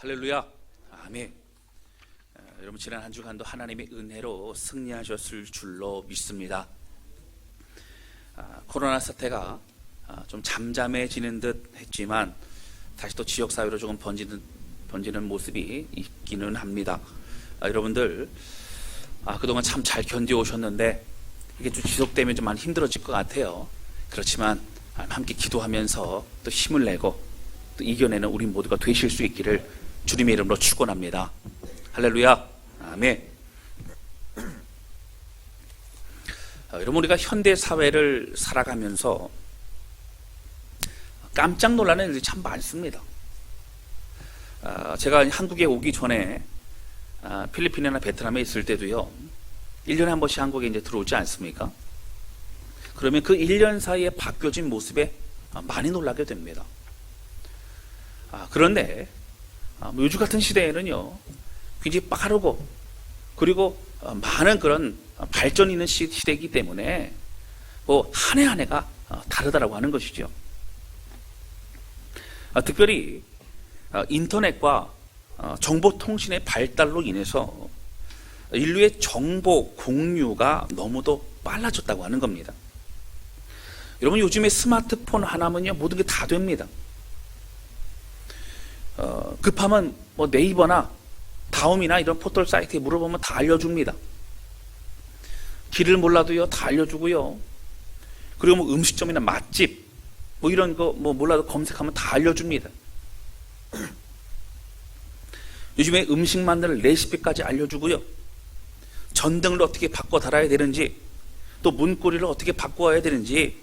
할렐루야. 아멘. 여러분 지난 한 주간도 하나님의 은혜로 승리하셨을 줄로 믿습니다. 코로나 사태가 좀 잠잠해지는 듯 했지만 다시 또 지역사회로 조금 번지는 모습이 있기는 합니다. 여러분들 그동안 참 잘 견뎌오셨는데 이게 좀 지속되면 좀 많이 힘들어질 것 같아요. 그렇지만 함께 기도하면서 또 힘을 내고 또 이겨내는 우리 모두가 되실 수 있기를 주님의 이름으로 축원합니다. 할렐루야. 아멘. 여러분 우리가 현대 사회를 살아가면서 깜짝 놀라는 일들이 참 많습니다. 제가 한국에 오기 전에 필리핀이나 베트남에 있을 때도요, 1년에 한 번씩 한국에 이제 들어오지 않습니까? 그러면 그 1년 사이에 바뀌어진 모습에 많이 놀라게 됩니다. 그런데 요즘 같은 시대에는요, 굉장히 빠르고 그리고 많은 그런 발전 있는 시대이기 때문에 한 해 한 해가 다르다라고 하는 것이죠. 특별히 인터넷과 정보통신의 발달로 인해서 인류의 정보 공유가 너무도 빨라졌다고 하는 겁니다. 여러분 요즘에 스마트폰 하나면요 모든 게 다 됩니다. 급하면 네이버나 다음이나 이런 포털 사이트에 물어보면 다 알려줍니다. 길을 몰라도요 다 알려주고요. 그리고 음식점이나 맛집 이런 거 몰라도 검색하면 다 알려줍니다. 요즘에 음식 만드는 레시피까지 알려주고요. 전등을 어떻게 바꿔 달아야 되는지, 또 문고리를 어떻게 바꿔야 되는지,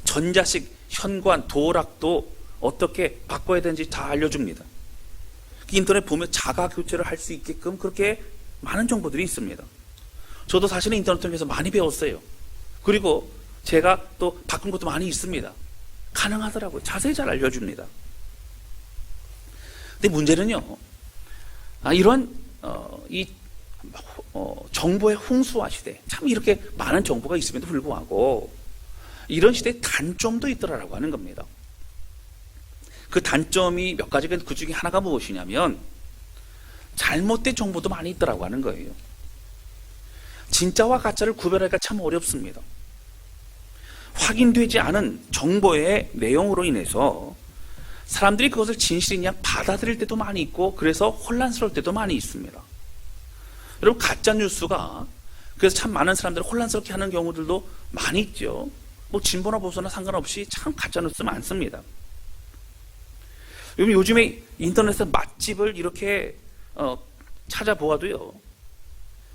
전자식 현관 도락도 어떻게 바꿔야 되는지 다 알려줍니다. 인터넷 보면 자가 교체를 할 수 있게끔 그렇게 많은 정보들이 있습니다. 저도 사실은 인터넷 통해서 많이 배웠어요. 그리고 제가 또 바꾼 것도 많이 있습니다. 가능하더라고요. 자세히 잘 알려줍니다. 근데 문제는요, 이런 정보의 홍수화 시대, 참 이렇게 많은 정보가 있음에도 불구하고 이런 시대에 단점도 있더라라고 하는 겁니다. 그 단점이 몇 가지가, 그 중에 하나가 무엇이냐면 잘못된 정보도 많이 있더라고 하는 거예요. 진짜와 가짜를 구별하기가 참 어렵습니다. 확인되지 않은 정보의 내용으로 인해서 사람들이 그것을 진실이냐 받아들일 때도 많이 있고, 그래서 혼란스러울 때도 많이 있습니다. 여러분 가짜 뉴스가 그래서 참 많은 사람들을 혼란스럽게 하는 경우들도 많이 있죠. 진보나 보수나 상관없이 참 가짜 뉴스 많습니다. 요즘에 인터넷에서 맛집을 이렇게 찾아보아도요,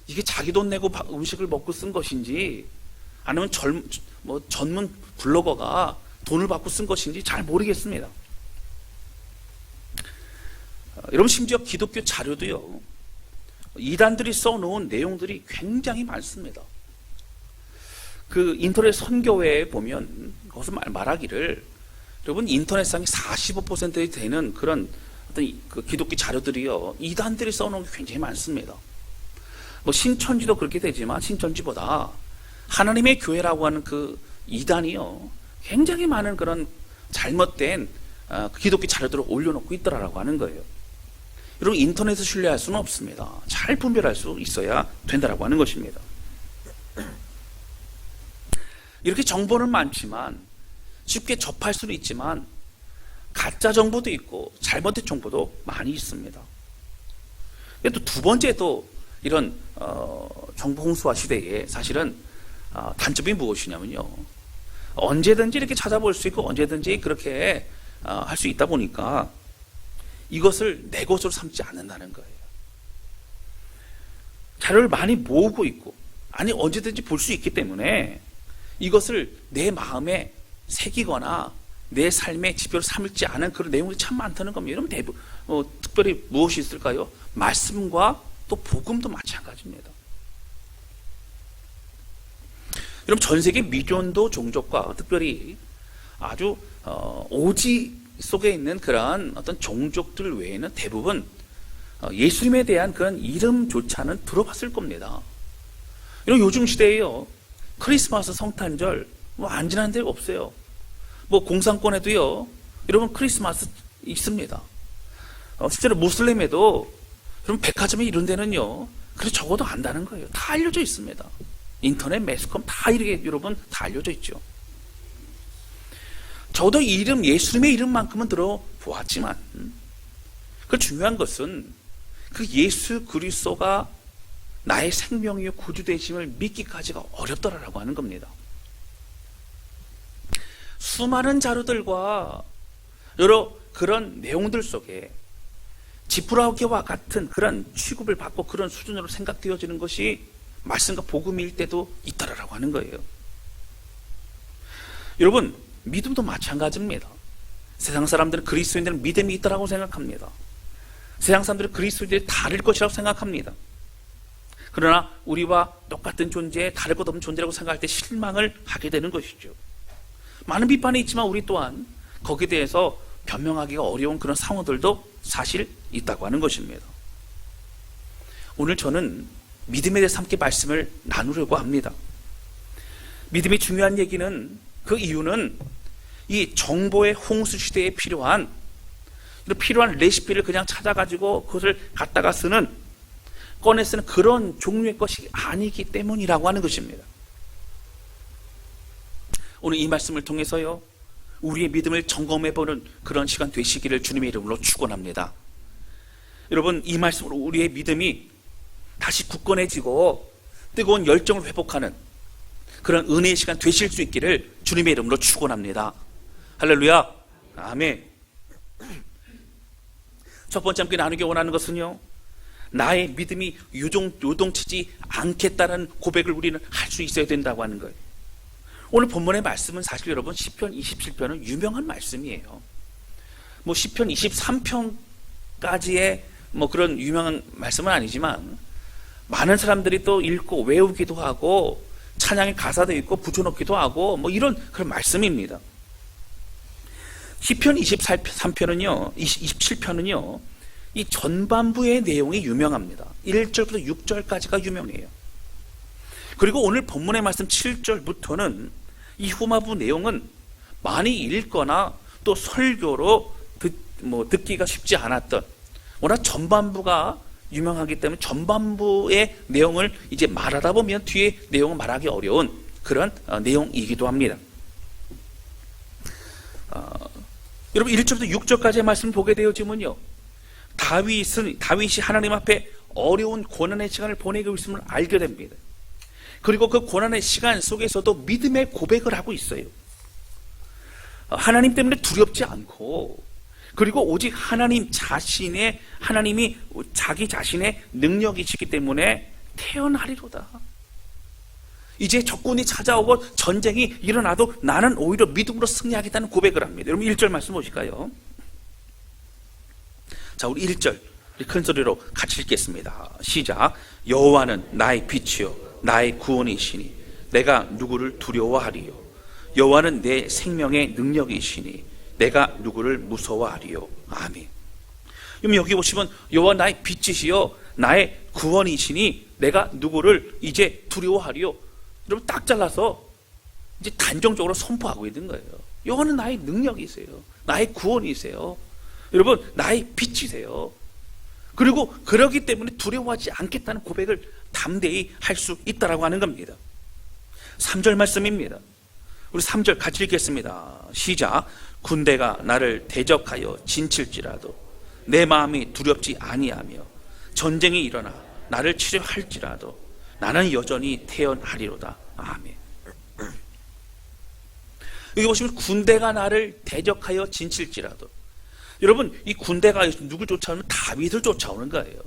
이게 자기 돈 내고 음식을 먹고 쓴 것인지 아니면 전문 블로거가 돈을 받고 쓴 것인지 잘 모르겠습니다. 여러분 심지어 기독교 자료도요, 이단들이 써놓은 내용들이 굉장히 많습니다. 그 인터넷 선교회에 보면 거기서 말하기를, 여러분 인터넷상에 45% 되는 그런 어떤 그 기독교 자료들이요, 이단들이 써놓은 게 굉장히 많습니다. 신천지도 그렇게 되지만 신천지보다 하나님의 교회라고 하는 그 이단이요, 굉장히 많은 그런 잘못된 기독교 자료들을 올려놓고 있더라라고 하는 거예요. 여러분 인터넷을 신뢰할 수는 없습니다. 잘 분별할 수 있어야 된다라고 하는 것입니다. 이렇게 정보는 많지만 쉽게 접할 수는 있지만 가짜 정보도 있고 잘못된 정보도 많이 있습니다. 또 두 번째도 이런 정보 홍수화 시대에 사실은 단점이 무엇이냐면요, 언제든지 이렇게 찾아볼 수 있고 언제든지 그렇게 할 수 있다 보니까 이것을 내 것으로 삼지 않는다는 거예요. 자료를 많이 모으고 있고 언제든지 볼 수 있기 때문에 이것을 내 마음에 새기거나 내 삶의 지표로 삼지 않은 그런 내용이 참 많다는 겁니다. 여러분 특별히 무엇이 있을까요? 말씀과 또 복음도 마찬가지입니다. 여러분 전 세계 미전도 종족과 특별히 아주 오지 속에 있는 그러한 어떤 종족들 외에는 대부분 예수님에 대한 그런 이름조차는 들어봤을 겁니다. 요즘 시대에요, 크리스마스, 성탄절 안 지나는 데가 없어요. 공산권에도요, 여러분 크리스마스 있습니다. 실제로 무슬림에도 그럼 백화점에 이런 데는요, 그래 적어도 안다는 거예요. 다 알려져 있습니다. 인터넷, 매스컴 다 이렇게 여러분 다 알려져 있죠. 저도 이 이름, 예수님의 이름만큼은 들어보았지만, 그 중요한 것은 그 예수 그리스도가 나의 생명이요 구주 되심을 믿기까지가 어렵더라라고 하는 겁니다. 수많은 자료들과 여러 그런 내용들 속에 지푸라기와 같은 그런 취급을 받고 그런 수준으로 생각되어지는 것이 말씀과 복음일 때도 있더라라고 하는 거예요. 여러분, 믿음도 마찬가지입니다. 세상 사람들은 그리스도인들은 믿음이 있다라고 생각합니다. 세상 사람들은 그리스도인들이 다를 것이라고 생각합니다. 그러나 우리와 똑같은 존재, 다를 것 없는 존재라고 생각할 때 실망을 하게 되는 것이죠. 많은 비판이 있지만 우리 또한 거기에 대해서 변명하기가 어려운 그런 상황들도 사실 있다고 하는 것입니다. 오늘 저는 믿음에 대해서 함께 말씀을 나누려고 합니다. 믿음이 중요한 얘기는, 그 이유는 이 정보의 홍수 시대에 필요한 레시피를 그냥 찾아가지고 그것을 갖다가 꺼내 쓰는 그런 종류의 것이 아니기 때문이라고 하는 것입니다. 오늘 이 말씀을 통해서요, 우리의 믿음을 점검해보는 그런 시간 되시기를 주님의 이름으로 축원합니다. 여러분, 이 말씀으로 우리의 믿음이 다시 굳건해지고 뜨거운 열정을 회복하는 그런 은혜의 시간 되실 수 있기를 주님의 이름으로 축원합니다. 할렐루야, 아멘. 첫 번째 함께 나누기 원하는 것은요, 나의 믿음이 요동치지 않겠다는 고백을 우리는 할 수 있어야 된다고 하는 거예요. 오늘 본문의 말씀은 사실 여러분 시편 27편은 유명한 말씀이에요. 뭐 시편 23편까지의 뭐 그런 유명한 말씀은 아니지만 많은 사람들이 또 읽고 외우기도 하고 찬양의 가사도 있고 붙여놓기도 하고 뭐 이런 그런 말씀입니다. 시편 27편은요 이 전반부의 내용이 유명합니다. 1절부터 6절까지가 유명해요. 그리고 오늘 본문의 말씀 7절부터는 이 후반부 내용은 많이 읽거나 또 설교로 듣기가 쉽지 않았던, 워낙 전반부가 유명하기 때문에 전반부의 내용을 이제 말하다 보면 뒤에 내용을 말하기 어려운 그런 내용이기도 합니다. 여러분 1절부터 6절까지의 말씀을 보게 되어지면요, 다윗이 하나님 앞에 어려운 고난의 시간을 보내고 있음을 알게 됩니다. 그리고 그 고난의 시간 속에서도 믿음의 고백을 하고 있어요. 하나님 때문에 두렵지 않고, 그리고 오직 하나님이 자기 자신의 능력이시기 때문에 태어나리로다. 이제 적군이 찾아오고 전쟁이 일어나도 나는 오히려 믿음으로 승리하겠다는 고백을 합니다. 여러분 1절 말씀 보실까요? 자, 우리 1절 큰 소리로 같이 읽겠습니다. 시작. 여호와는 나의 빛이요 나의 구원이시니 내가 누구를 두려워하리요. 여호와는 내 생명의 능력이시니 내가 누구를 무서워하리요. 아멘. 그럼 여기 보시면 여호와 나의 빛이시요 나의 구원이시니 내가 누구를 이제 두려워하리요. 여러분 딱 잘라서 이제 단정적으로 선포하고 있는 거예요. 여호와는 나의 능력이세요. 나의 구원이세요. 여러분 나의 빛이세요. 그리고 그러기 때문에 두려워하지 않겠다는 고백을 담대히 할 수 있다라고 하는 겁니다. 3절 말씀입니다. 우리 3절 같이 읽겠습니다. 시작. 군대가 나를 대적하여 진칠지라도 내 마음이 두렵지 아니하며 전쟁이 일어나 나를 치료할지라도 나는 여전히 태어나리로다. 아멘. 여기 보시면 군대가 나를 대적하여 진칠지라도, 여러분 이 군대가 누굴 쫓아오면 다윗을 쫓아오는 거예요.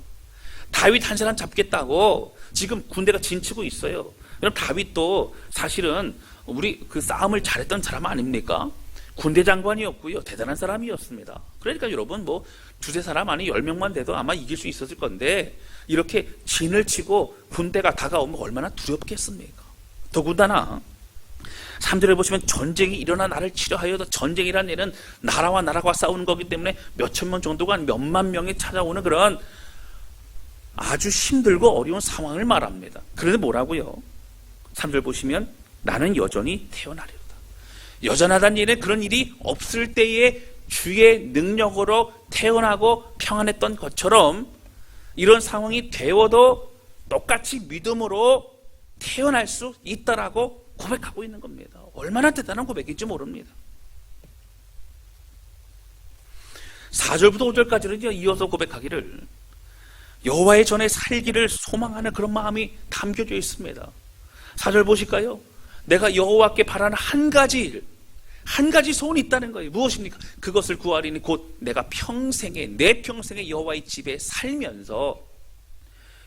다윗 한 사람 잡겠다고 지금 군대가 진치고 있어요. 여러분 다윗도 사실은 우리 그 싸움을 잘했던 사람 아닙니까? 군대 장관이었고요, 대단한 사람이었습니다. 그러니까 여러분 뭐 두세 사람 아니 10명만 돼도 아마 이길 수 있었을 건데, 이렇게 진을 치고 군대가 다가오면 얼마나 두렵겠습니까? 더군다나 3절에 보시면 전쟁이 일어나 나를 치료하여도, 전쟁이라는 일은 나라와 나라가 싸우는 거기 때문에 몇천 명 정도가 몇만 명이 찾아오는 그런 아주 힘들고 어려운 상황을 말합니다. 그런데 뭐라고요? 3절 보시면 나는 여전히 태어나리로다. 여전하다는 일은 그런 일이 없을 때에 주의 능력으로 태어나고 평안했던 것처럼 이런 상황이 되어도 똑같이 믿음으로 태어날 수 있다라고 고백하고 있는 겁니다. 얼마나 대단한 고백인지 모릅니다. 4절부터 5절까지는 이어서 고백하기를 여호와의 전에 살기를 소망하는 그런 마음이 담겨져 있습니다. 4절 보실까요? 내가 여호와께 바라는 한 가지 소원이 있다는 거예요. 무엇입니까? 그것을 구하리니 곧 내가 내 평생에 여호와의 집에 살면서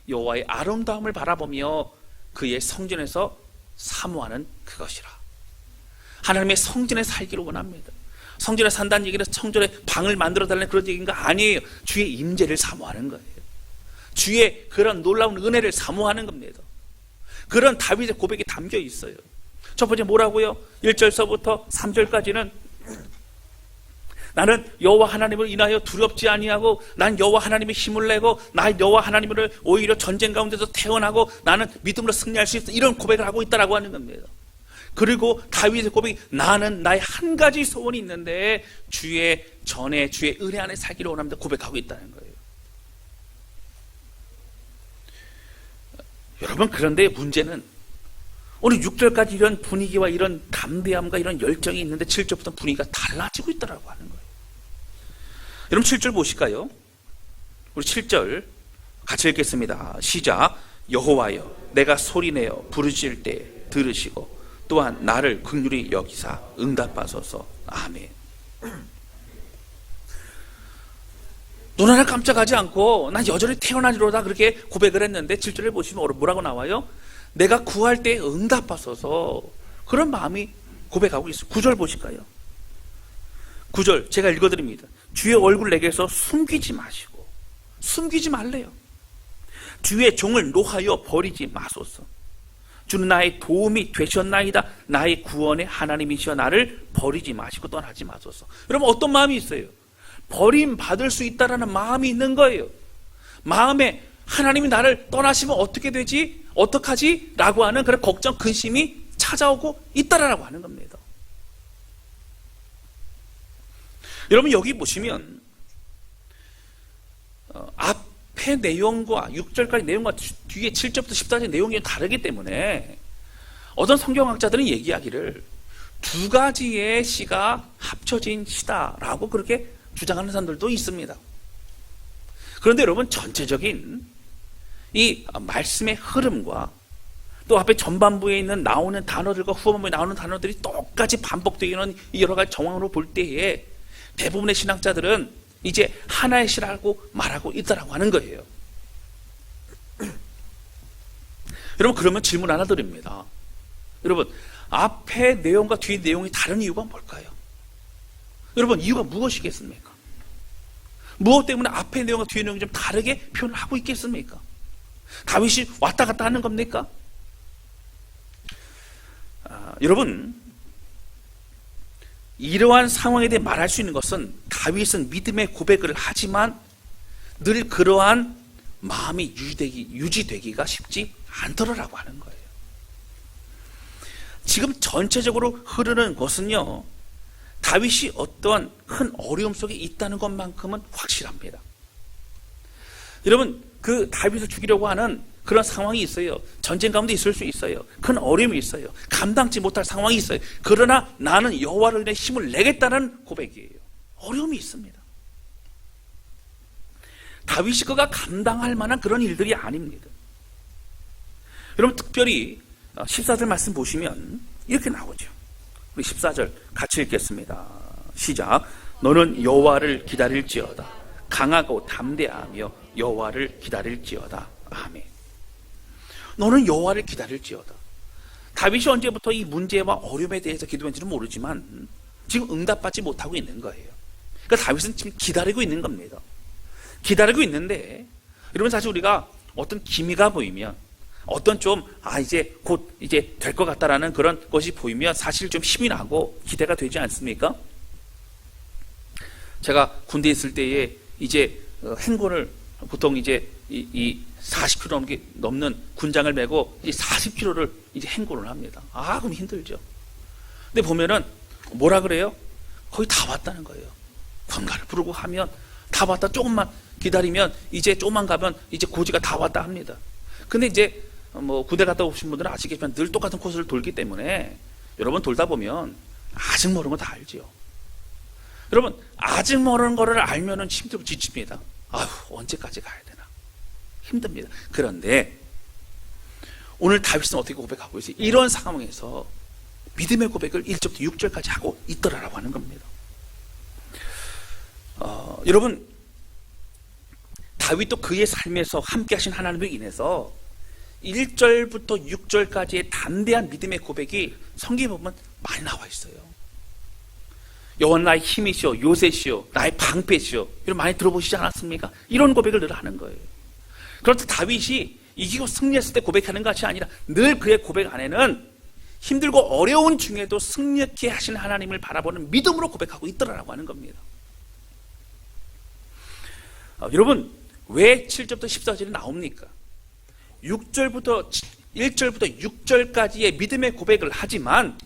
여호와의 아름다움을 바라보며 그의 성전에서 사모하는 그것이라. 하나님의 성전에 살기를 원합니다. 성전에 산다는 얘기는 성전에 방을 만들어 달라는 그런 얘기인가? 아니에요. 주의 임재를 사모하는 거예요. 주의 그런 놀라운 은혜를 사모하는 겁니다. 그런 다윗의 고백이 담겨 있어요. 첫 번째 뭐라고요? 1절서부터 3절까지는 나는 여호와 하나님을 인하여 두렵지 아니하고 난 여호와 하나님의 힘을 내고 나 여호와 하나님을 오히려 전쟁 가운데서 태어나고 나는 믿음으로 승리할 수 있어, 이런 고백을 하고 있다라고 하는 겁니다. 그리고 다윗의 고백이 나는 나의 한 가지 소원이 있는데 주의 전에 주의 은혜 안에 살기를 원합니다 고백하고 있다는 거예요. 여러분, 그런데 문제는 오늘 6절까지 이런 분위기와 이런 담대함과 이런 열정이 있는데 7절부터 분위기가 달라지고 있다라고 하는 거예요. 여러분 7절 보실까요? 우리 7절 같이 읽겠습니다. 시작. 여호와여 내가 소리내어 부르짖을 때 들으시고 또한 나를 긍휼히 여기사 응답하소서. 아멘. 눈 하나 깜짝하지 않고 난 여전히 태어나리로다 그렇게 고백을 했는데 7절에 보시면 뭐라고 나와요? 내가 구할 때 응답하소서. 그런 마음이 고백하고 있어요. 9절 보실까요? 9절 제가 읽어드립니다. 주의 얼굴 내게서 숨기지 마시고, 숨기지 말래요. 주의 종을 노하여 버리지 마소서. 주는 나의 도움이 되셨나이다. 나의 구원의 하나님이시여 나를 버리지 마시고 떠나지 마소서. 여러분, 어떤 마음이 있어요? 버림받을 수 있다라는 마음이 있는 거예요. 마음에 하나님이 나를 떠나시면 어떻게 되지? 어떡하지? 라고 하는 그런 걱정, 근심이 찾아오고 있다라고 하는 겁니다. 여러분, 여기 보시면 앞에 내용과 6절까지 내용과 뒤에 7절부터 14절 내용이 다르기 때문에 어떤 성경학자들은 얘기하기를 두 가지의 시가 합쳐진 시다라고 그렇게 주장하는 사람들도 있습니다. 그런데 여러분, 전체적인 이 말씀의 흐름과 또 앞에 전반부에 있는 나오는 단어들과 후반부에 나오는 단어들이 똑같이 반복되는 여러 가지 정황으로 볼 때에 대부분의 신학자들은 이제 하나의 시라고 말하고 있다라고 하는 거예요. 여러분, 그러면 질문 하나 드립니다. 여러분, 앞에 내용과 뒤 내용이 다른 이유가 뭘까요? 여러분, 이유가 무엇이겠습니까? 무엇 때문에 앞에 내용과 뒤에 내용이 좀 다르게 표현을 하고 있겠습니까? 다윗이 왔다 갔다 하는 겁니까? 여러분, 이러한 상황에 대해 말할 수 있는 것은 다윗은 믿음의 고백을 하지만 늘 그러한 마음이 유지되기가 쉽지 않더라라고 하는 거예요. 지금 전체적으로 흐르는 것은요, 다윗이 어떠한 큰 어려움 속에 있다는 것만큼은 확실합니다. 여러분, 그 다윗을 죽이려고 하는 그런 상황이 있어요. 전쟁 가운데 있을 수 있어요. 큰 어려움이 있어요. 감당치 못할 상황이 있어요. 그러나 나는 여호와를 인해 힘을 내겠다는 고백이에요. 어려움이 있습니다. 다윗이 그가 감당할 만한 그런 일들이 아닙니다. 여러분, 특별히 14절 말씀 보시면 이렇게 나오죠. 우리 14절 같이 읽겠습니다. 시작. 너는 여호와를 기다릴지어다. 강하고 담대하며 여호와를 기다릴지어다. 아멘. 너는 여호와를 기다릴지어다. 다윗이 언제부터 이 문제와 어려움에 대해서 기도했는지는 모르지만 지금 응답받지 못하고 있는 거예요. 그러니까 다윗은 지금 기다리고 있는 겁니다. 기다리고 있는데, 여러분, 사실 우리가 어떤 기미가 보이면, 어떤 좀 이제 곧 이제 될 것 같다라는 그런 것이 보이면 사실 좀 힘이 나고 기대가 되지 않습니까? 제가 군대에 있을 때에 이제 행군을 보통 이제 이 40km 넘는 군장을 메고 이제 40km를 이제 행군을 합니다. 그럼 힘들죠. 근데 보면은 뭐라 그래요? 거의 다 왔다는 거예요. 군가를 부르고 하면 다 왔다, 조금만 기다리면 이제 조금만 가면 이제 고지가 다 왔다 합니다. 근데 이제 뭐 군대 갔다 오신 분들은 아시겠지만 늘 똑같은 코스를 돌기 때문에 여러분 돌다 보면 아직 모르는 거 다 알지요. 여러분 아직 모르는 거를 알면은 힘들고 지칩니다. 아휴, 언제까지 가야 되나, 힘듭니다. 그런데 오늘 다윗은 어떻게 고백하고 있어요? 이런 상황에서 믿음의 고백을 1절부터 6절까지 하고 있더라라고 하는 겁니다. 여러분 다윗도 그의 삶에서 함께 하신 하나님을 인해서 1절부터 6절까지의 담대한 믿음의 고백이 성경에 보면 많이 나와 있어요. 여호와 나의 힘이시오, 요새시오, 나의 방패시오, 이런 많이 들어보시지 않았습니까? 이런 고백을 늘 하는 거예요. 그런데 다윗이 이기고 승리했을 때 고백하는 것이 아니라 늘 그의 고백 안에는 힘들고 어려운 중에도 승리케 하신 하나님을 바라보는 믿음으로 고백하고 있더라라고 하는 겁니다. 여러분 왜 7절부터 14절이 나옵니까? 1절부터 6절까지의 믿음의 고백을 하지만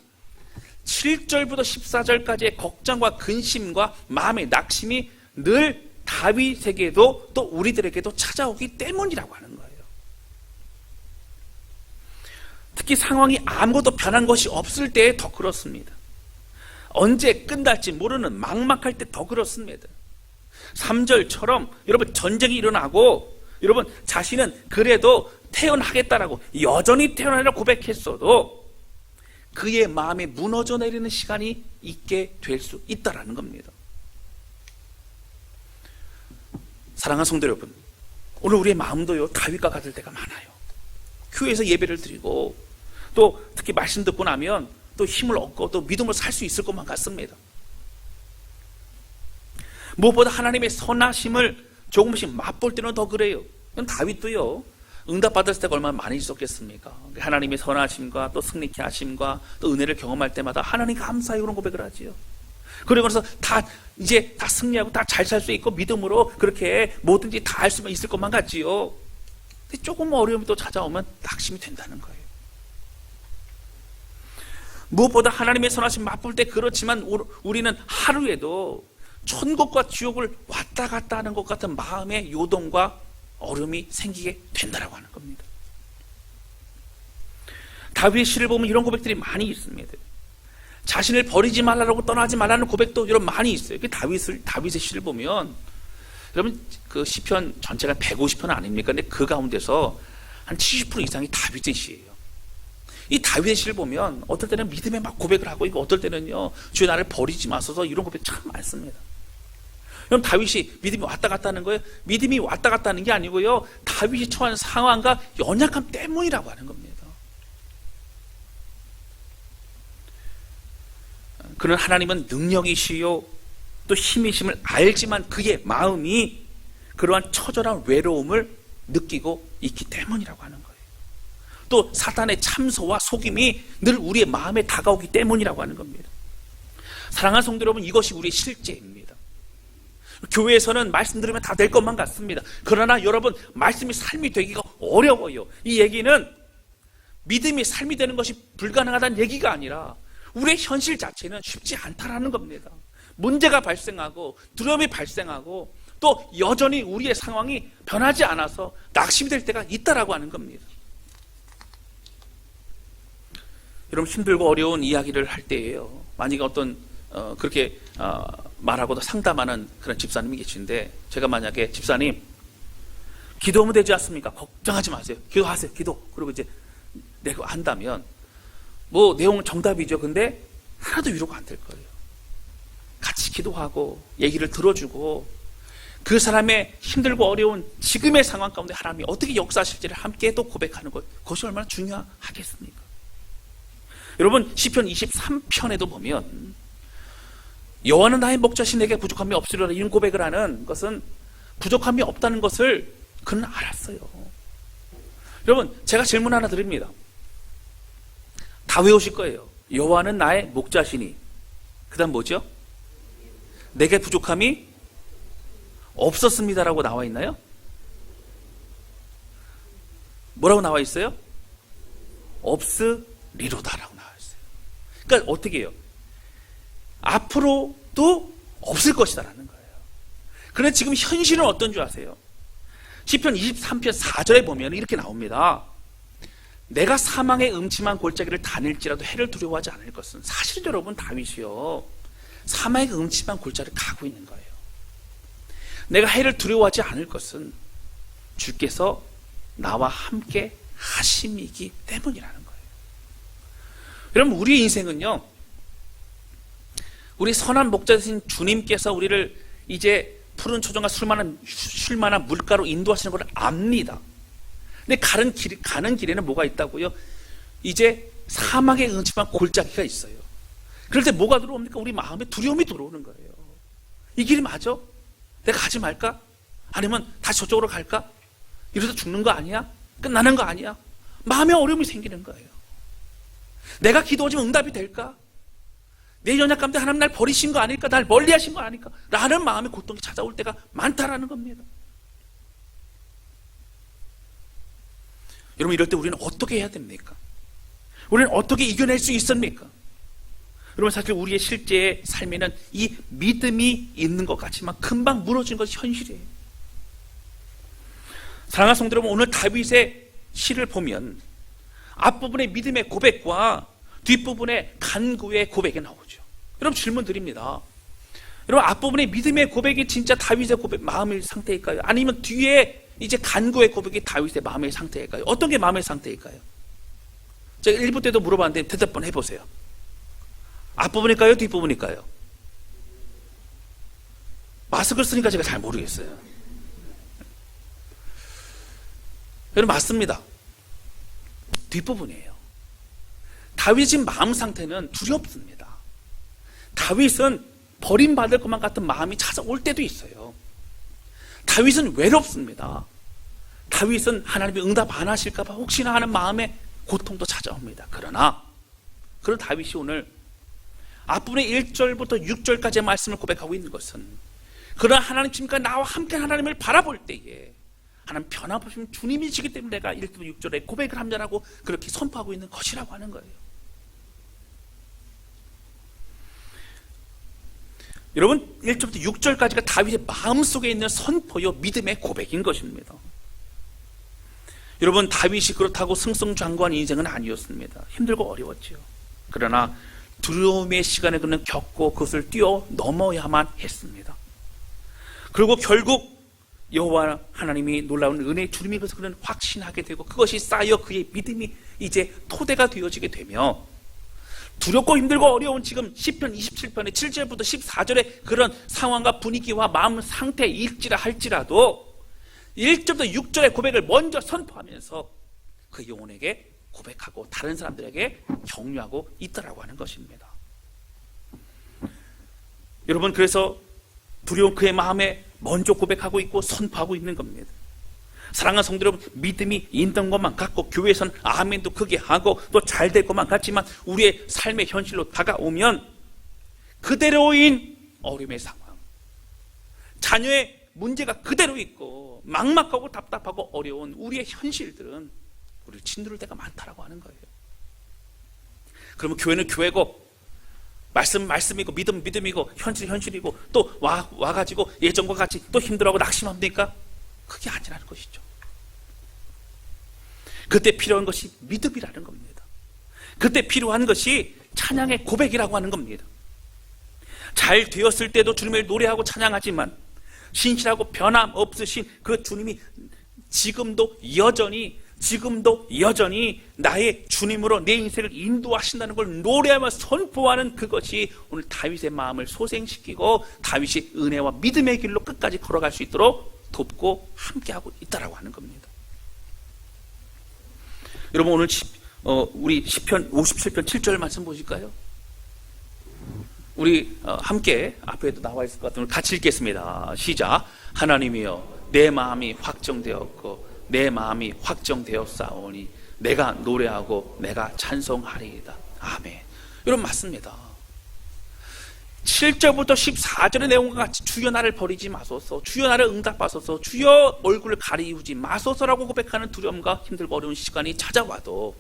7절부터 14절까지의 걱정과 근심과 마음의 낙심이 늘 다윗에게도 또 우리들에게도 찾아오기 때문이라고 하는 거예요. 특히 상황이 아무것도 변한 것이 없을 때에 더 그렇습니다. 언제 끝날지 모르는 막막할 때 더 그렇습니다. 3절처럼 여러분 전쟁이 일어나고 여러분 자신은 그래도 태어나겠다라고 여전히 태어나려고 고백했어도 그의 마음에 무너져 내리는 시간이 있게 될 수 있다라는 겁니다. 사랑하는 성도 여러분, 오늘 우리의 마음도요 다윗과 같을 때가 많아요. 교회에서 예배를 드리고 또 특히 말씀 듣고 나면 또 힘을 얻고 또 믿음으로 살 수 있을 것만 같습니다. 무엇보다 하나님의 선하심을 조금씩 맛볼 때는 더 그래요. 다윗도요 응답받았을 때가 얼마나 많이 있었겠습니까? 하나님의 선하심과 또 승리케 하심과 또 은혜를 경험할 때마다 하나님 감사해요 그런 고백을 하지요. 그리고 나서 이제 다 승리하고 다 잘 살 수 있고 믿음으로 그렇게 뭐든지 다 할 수만 있을 것만 같지요. 근데 조금 어려움이 또 찾아오면 낙심이 된다는 거예요. 무엇보다 하나님의 선하심 맛볼 때 그렇지만 우리는 하루에도 천국과 지옥을 왔다 갔다 하는 것 같은 마음의 요동과 어려움이 생기게 된다라고 하는 겁니다. 다윗의 시를 보면 이런 고백들이 많이 있습니다. 자신을 버리지 말라고 떠나지 말라는 고백도 이런 많이 있어요. 다윗의 시를 보면 여러분 그 시편 전체가 150편 아닙니까? 근데 그 가운데서 한 70% 이상이 다윗의 시예요. 이 다윗의 시를 보면 어떨 때는 믿음의 막 고백을 하고 있고 어떨 때는요 주여 나를 버리지 마소서 이런 고백 참 많습니다. 그럼 다윗이 믿음이 왔다 갔다 하는 거예요? 믿음이 왔다 갔다 하는 게 아니고요 다윗이 처한 상황과 연약함 때문이라고 하는 겁니다. 그는 하나님은 능력이시요 또 힘이심을 알지만 그의 마음이 그러한 처절한 외로움을 느끼고 있기 때문이라고 하는 거예요. 또 사탄의 참소와 속임이 늘 우리의 마음에 다가오기 때문이라고 하는 겁니다. 사랑하는 성도 여러분, 이것이 우리의 실제입니다. 교회에서는 말씀 들으면 다 될 것만 같습니다. 그러나 여러분 말씀이 삶이 되기가 어려워요. 이 얘기는 믿음이 삶이 되는 것이 불가능하다는 얘기가 아니라 우리의 현실 자체는 쉽지 않다라는 겁니다. 문제가 발생하고 두려움이 발생하고 또 여전히 우리의 상황이 변하지 않아서 낙심이 될 때가 있다라고 하는 겁니다. 여러분 힘들고 어려운 이야기를 할 때에요 만약에 어떤 그렇게 말하고도 상담하는 그런 집사님이 계신데 제가 만약에 집사님 기도하면 되지 않습니까? 걱정하지 마세요. 기도하세요. 기도. 그리고 이제 내가 한다면 뭐 내용은 정답이죠. 근데 하나도 위로가 안 될 거예요. 같이 기도하고 얘기를 들어주고 그 사람의 힘들고 어려운 지금의 상황 가운데 하나님이 어떻게 역사하실지를 함께 또 고백하는 것, 그것이 얼마나 중요하겠습니까? 여러분 시편 23편에도 보면 여호와는 나의 목자신 내게 부족함이 없으리라 이런 고백을 하는 것은 부족함이 없다는 것을 그는 알았어요. 여러분 제가 질문 하나 드립니다. 다 외우실 거예요. 여호와는 나의 목자시니 그 다음 뭐죠? 내게 부족함이 없었습니다라고 나와 있나요? 뭐라고 나와 있어요? 없으리로다라고 나와 있어요. 그러니까 어떻게 해요? 앞으로도 없을 것이다라는 거예요. 그런데 지금 현실은 어떤 줄 아세요? 시편 23편 4절에 보면 이렇게 나옵니다. 내가 사망의 음침한 골짜기를 다닐지라도 해를 두려워하지 않을 것은, 사실 여러분 다윗이요 사망의 음침한 골짜기를 가고 있는 거예요. 내가 해를 두려워하지 않을 것은 주께서 나와 함께 하심이기 때문이라는 거예요. 여러분, 우리의 인생은요, 우리 선한 목자 되신 주님께서 우리를 이제 푸른 초정과 쉴 만한 물가로 인도하시는 걸 압니다. 근데 가는 길에는 뭐가 있다고요? 이제 사막에 응침한 골짜기가 있어요. 그럴 때 뭐가 들어옵니까? 우리 마음에 두려움이 들어오는 거예요. 이 길이 맞아? 내가 가지 말까? 아니면 다시 저쪽으로 갈까? 이러다 죽는 거 아니야? 끝나는 거 아니야? 마음에 어려움이 생기는 거예요. 내가 기도하지만 응답이 될까? 내 연약 가운데 하나님 날 버리신 거 아닐까? 날 멀리 하신 거 아닐까? 라는 마음의 고통이 찾아올 때가 많다라는 겁니다. 여러분, 이럴 때 우리는 어떻게 해야 됩니까? 우리는 어떻게 이겨낼 수 있습니까? 여러분, 사실 우리의 실제 삶에는 이 믿음이 있는 것 같지만 금방 무너지는 것이 현실이에요. 사랑하는 성도 여러분, 오늘 다윗의 시를 보면 앞부분의 믿음의 고백과 뒷부분의 간구의 고백이 나오죠. 여러분, 질문 드립니다. 여러분, 앞부분의 믿음의 고백이 진짜 다윗의 고백, 마음의 상태일까요? 아니면 뒤에 이제 간구의 고백이 다윗의 마음의 상태일까요? 어떤 게 마음의 상태일까요? 제가 1부 때도 물어봤는데 대답 한번 해보세요. 앞부분일까요? 뒷부분일까요? 마스크를 쓰니까 제가 잘 모르겠어요. 여러분, 맞습니다. 뒷부분이에요. 다윗의 마음 상태는 두렵습니다. 다윗은 버림받을 것만 같은 마음이 찾아올 때도 있어요. 다윗은 외롭습니다. 다윗은 하나님이 응답 안 하실까 봐 혹시나 하는 마음에 고통도 찾아옵니다. 그러나 그런 다윗이 오늘 앞부분의 1절부터 6절까지의 말씀을 고백하고 있는 것은, 그러나 하나님 지금까지 나와 함께 하나님을 바라볼 때에 하나님 변함없으신 주님이시기 때문에 내가 1절부터 6절에 고백을 함자라고 그렇게 선포하고 있는 것이라고 하는 거예요. 여러분, 1절부터 6절까지가 다윗의 마음속에 있는 선포요 믿음의 고백인 것입니다. 여러분, 다윗이 그렇다고 승승장구한 인생은 아니었습니다. 힘들고 어려웠죠. 그러나 두려움의 시간을 그는 겪고 그것을 뛰어넘어야만 했습니다. 그리고 결국 여호와 하나님이 놀라운 은혜의 주님이 그래서 그는 확신하게 되고, 그것이 쌓여 그의 믿음이 이제 토대가 되어지게 되며, 두렵고 힘들고 어려운 지금 시편 27편의 7절부터 14절의 그런 상황과 분위기와 마음 상태에 일지라 할지라도 1절부터 6절의 고백을 먼저 선포하면서 그 영혼에게 고백하고 다른 사람들에게 격려하고 있더라고 하는 것입니다. 여러분, 그래서 두려운 그의 마음에 먼저 고백하고 있고 선포하고 있는 겁니다. 사랑하는 성도 여러분, 믿음이 있는 것만 같고 교회에서는 아멘도 크게 하고 또 잘 될 것만 같지만 우리의 삶의 현실로 다가오면 그대로인 어려움의 상황, 자녀의 문제가 그대로 있고 막막하고 답답하고 어려운 우리의 현실들은 우리를 짓누를 때가 많다라고 하는 거예요. 그러면 교회는 교회고, 말씀은 말씀이고, 믿음은 믿음이고, 현실은 현실이고, 또 와가지고 예전과 같이 또 힘들어하고 낙심합니까? 그게 아니라는 것이죠. 그때 필요한 것이 믿음이라는 겁니다. 그때 필요한 것이 찬양의 고백이라고 하는 겁니다. 잘 되었을 때도 주님을 노래하고 찬양하지만 신실하고 변함없으신 그 주님이 지금도 여전히 나의 주님으로 내 인생을 인도하신다는 걸 노래하며 선포하는 그것이 오늘 다윗의 마음을 소생시키고 다윗이 은혜와 믿음의 길로 끝까지 걸어갈 수 있도록 돕고 함께하고 있다라고 하는 겁니다. 여러분, 오늘 우리 시편 57편 7절 말씀 보실까요? 우리 함께 앞에도 나와 있을 것 같으면 같이 읽겠습니다. 시작. 하나님이여, 내 마음이 확정되었고 내 마음이 확정되었사오니 내가 노래하고 내가 찬송하리이다. 아멘. 여러분, 맞습니다. 7절부터 14절의 내용과 같이 주여 나를 버리지 마소서, 주여 나를 응답하소서, 주여 얼굴을 가리우지 마소서라고 고백하는 두려움과 힘들고 어려운 시간이 찾아와도,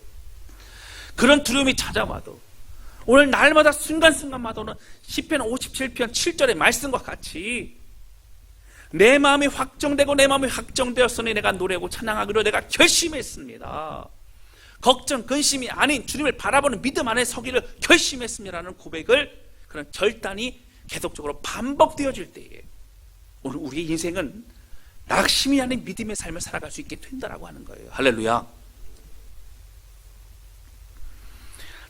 그런 두려움이 찾아와도 오늘 날마다 순간순간마다 오는 시편 57편 7절의 말씀과 같이 내 마음이 확정되고 내 마음이 확정되었으니 내가 노래하고 찬양하기로 내가 결심했습니다. 걱정, 근심이 아닌 주님을 바라보는 믿음 안에 서기를 결심했습니다라는 고백을, 그런 결단이 계속적으로 반복되어질 때에 오늘 우리의 인생은 낙심이 아닌 믿음의 삶을 살아갈 수 있게 된다라고 하는 거예요. 할렐루야.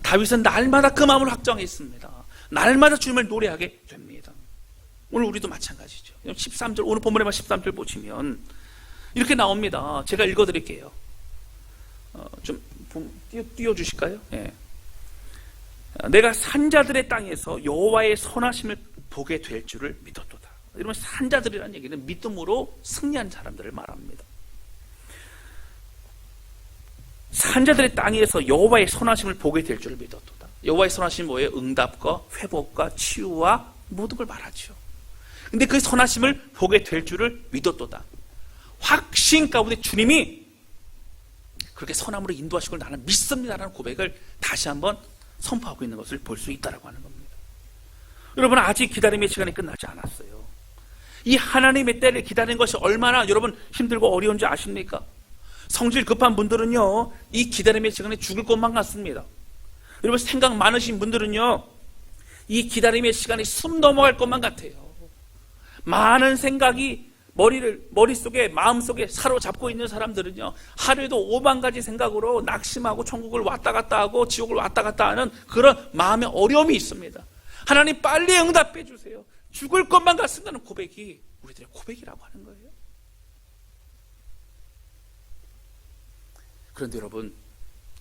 다윗은 날마다 그 마음을 확정했습니다. 날마다 주님을 노래하게 됩니다. 오늘 우리도 마찬가지죠. 13절, 오늘 본문에만 13절 보시면 이렇게 나옵니다. 제가 읽어드릴게요. 좀 띄워주실까요? 예. 내가 산자들의 땅에서 여호와의 선하심을 보게 될 줄을 믿었도다. 이러면 산자들이라는 얘기는 믿음으로 승리한 사람들을 말합니다. 산자들의 땅에서 여호와의 선하심을 보게 될 줄을 믿었도다. 여호와의 선하심은 뭐예요? 응답과 회복과 치유와 모든 걸 말하죠. 근데 그 선하심을 보게 될 줄을 믿었도다. 확신 가운데 주님이 그렇게 선함으로 인도하시고 나는 믿습니다라는 고백을 다시 한번 선포하고 있는 것을 볼 수 있다고 하는 겁니다. 여러분, 아직 기다림의 시간이 끝나지 않았어요. 이 하나님의 때를 기다리는 것이 얼마나 여러분 힘들고 어려운지 아십니까? 성질 급한 분들은요, 이 기다림의 시간에 죽을 것만 같습니다. 여러분, 생각 많으신 분들은요, 이 기다림의 시간이 숨 넘어갈 것만 같아요. 많은 생각이 머릿속에, 마음속에 사로잡고 있는 사람들은요, 하루에도 5만 가지 생각으로 낙심하고 천국을 왔다 갔다 하고 지옥을 왔다 갔다 하는 그런 마음의 어려움이 있습니다. 하나님 빨리 응답해 주세요. 죽을 것만 같습니다는 고백이 우리들의 고백이라고 하는 거예요. 그런데 여러분,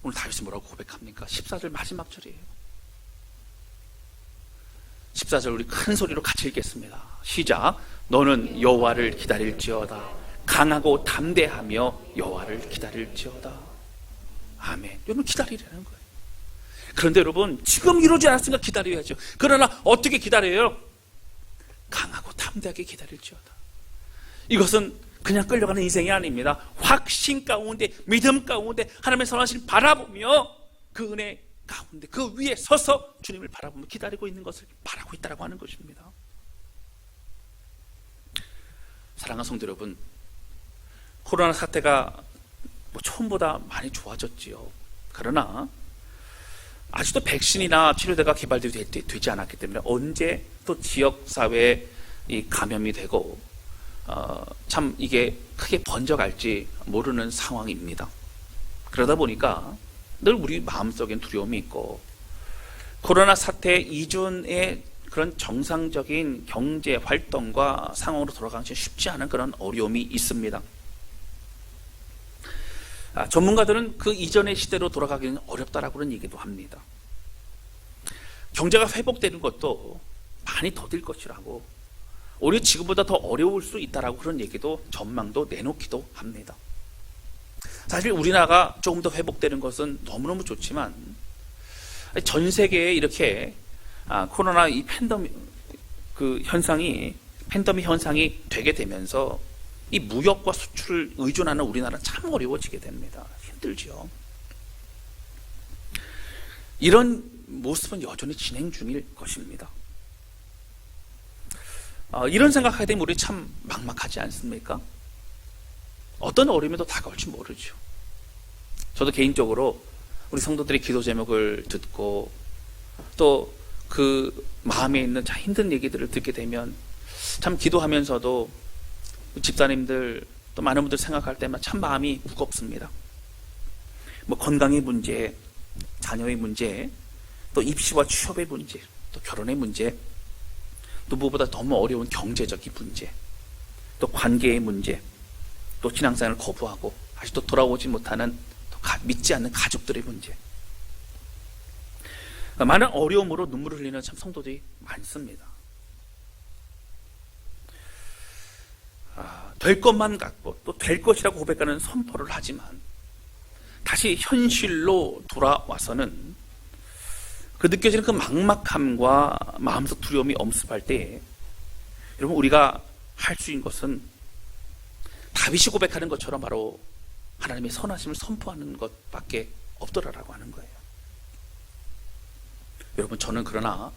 오늘 다윗이 뭐라고 고백합니까? 14절 마지막 절이에요. 14절 우리 큰 소리로 같이 읽겠습니다. 시작. 너는 여호와를 기다릴지어다. 강하고 담대하며 여호와를 기다릴지어다. 아멘. 여러분, 기다리라는 거예요. 그런데 여러분, 지금 이루지 않았으니까 기다려야죠. 그러나 어떻게 기다려요? 강하고 담대하게 기다릴지어다. 이것은 그냥 끌려가는 인생이 아닙니다. 확신 가운데, 믿음 가운데 하나님의 선하심을 바라보며 그 은혜 가운데 그 위에 서서 주님을 바라보며 기다리고 있는 것을 말하고 있다고 하는 것입니다. 사랑하는 성도 여러분, 코로나 사태가 처음보다 많이 좋아졌지요. 그러나 아직도 백신이나 치료제가 개발되지 않았기 때문에 언제 또 지역사회에 이 감염이 되고 참 이게 크게 번져갈지 모르는 상황입니다. 그러다 보니까 늘 우리 마음속엔 두려움이 있고, 코로나 사태 이전의 그런 정상적인 경제 활동과 상황으로 돌아가기 쉽지 않은 그런 어려움이 있습니다. 전문가들은 그 이전의 시대로 돌아가기는 어렵다라고 그런 얘기도 합니다. 경제가 회복되는 것도 많이 더딜 것이라고, 오히려 지금보다 더 어려울 수 있다라고 그런 얘기도, 전망도 내놓기도 합니다. 사실 우리나라가 조금 더 회복되는 것은 너무너무 좋지만, 전 세계에 이렇게 코로나 이 팬데믹 현상이 되게 되면서 이 무역과 수출을 의존하는 우리나라는 참 어려워지게 됩니다. 힘들죠. 이런 모습은 여전히 진행 중일 것입니다. 이런 생각하게 되면 우리 참 막막하지 않습니까? 어떤 어려움에도 다가올지 모르죠. 저도 개인적으로 우리 성도들의 기도 제목을 듣고 또 그 마음에 있는 참 힘든 얘기들을 듣게 되면 참 기도하면서도 집사님들 또 많은 분들 생각할 때만 참 마음이 무겁습니다. 건강의 문제, 자녀의 문제, 또 입시와 취업의 문제, 또 결혼의 문제, 또 무엇보다 너무 어려운 경제적인 문제, 또 관계의 문제, 또 신앙생활을 거부하고 아직도 돌아오지 못하는, 또 믿지 않는 가족들의 문제, 많은 어려움으로 눈물을 흘리는 참 성도들이 많습니다. 될 것만 같고 또 될 것이라고 고백하는 선포를 하지만 다시 현실로 돌아와서는 그 느껴지는 그 막막함과 마음속 두려움이 엄습할 때, 여러분, 우리가 할 수 있는 것은 다윗이 고백하는 것처럼 바로 하나님의 선하심을 선포하는 것밖에 없더라라고 하는 거예요. 여러분, 저는 그러나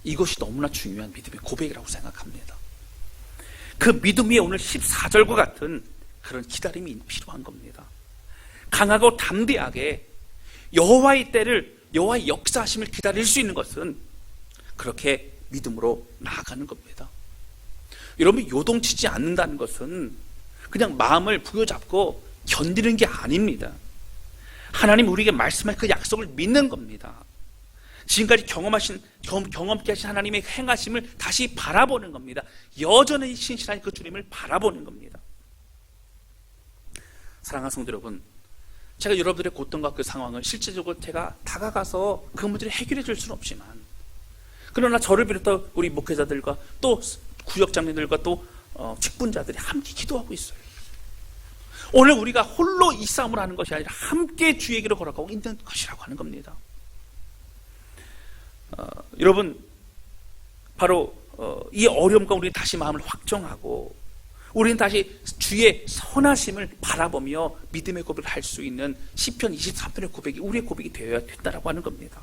이것이 너무나 중요한 믿음의 고백이라고 생각합니다. 그 믿음 위에 오늘 14절과 같은 그런 기다림이 필요한 겁니다. 강하고 담대하게 여호와의 때를, 여호와의 역사하심을 기다릴 수 있는 것은 그렇게 믿음으로 나아가는 겁니다. 여러분, 요동치지 않는다는 것은 그냥 마음을 부여잡고 견디는 게 아닙니다. 하나님 우리에게 말씀할 그 약속을 믿는 겁니다. 지금까지 경험케 하신 하나님의 행하심을 다시 바라보는 겁니다. 여전히 신실한 그 주님을 바라보는 겁니다. 사랑하는 성도 여러분, 제가 여러분들의 고통과 그 상황을 실제적으로 제가 다가가서 그 문제를 해결해 줄 수는 없지만, 그러나 저를 비롯한 우리 목회자들과 또 구역장님들과 또 직분자들이 함께 기도하고 있어요. 오늘 우리가 홀로 이 싸움을 하는 것이 아니라 함께 주의 길을 걸어가고 있는 것이라고 하는 겁니다. 여러분, 바로 이 어려움과 우리 다시 마음을 확정하고 우리는 다시 주의 선하심을 바라보며 믿음의 고백을 할 수 있는 시편 23편의 고백이 우리의 고백이 되어야 된다라고 하는 겁니다.